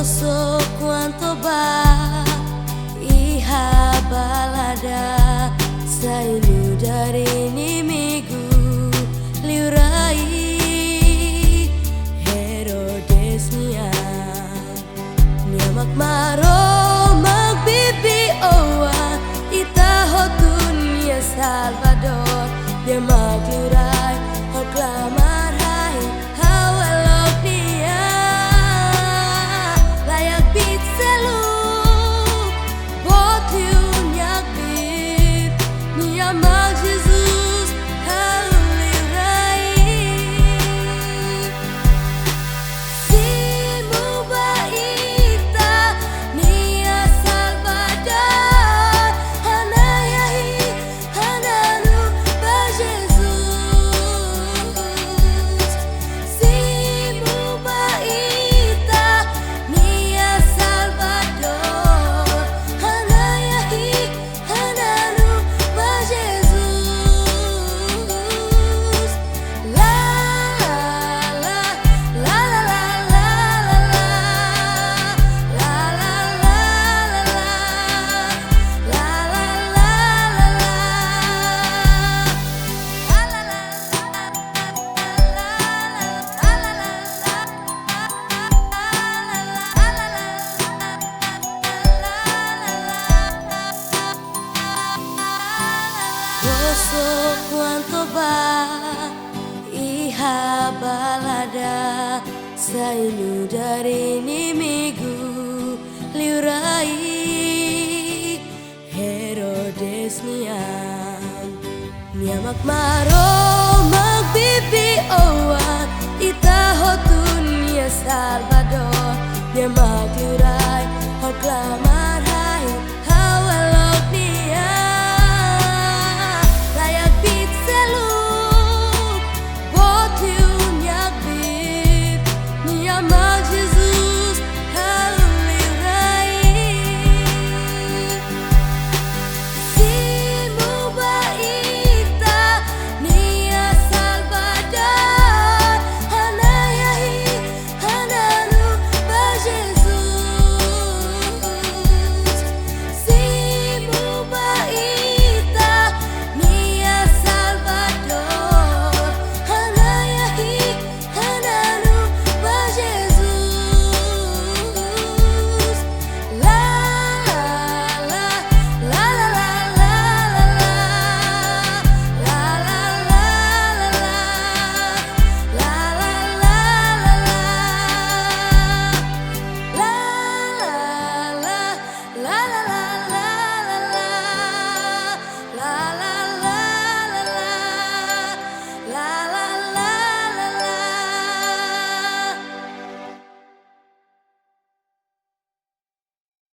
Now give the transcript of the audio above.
so quanto ba iha balada saiu dari inimigo liurai Herodes niamak maro magbibi owa itaho dunia Salvador dia magliurai hoklamar hai hawalok dia layak pitselu botiu nyagbir niamak Jesus halirai simu baita nia Salvador hanayahi hananu ba Jesus simu baita nia Salvador hanayahi hananu ba Jesus la la la la la la la so quanto ba iha balada saiu dari inimigo liurai Herodes niamak maro magbibi owa itaho dunia Salvador dia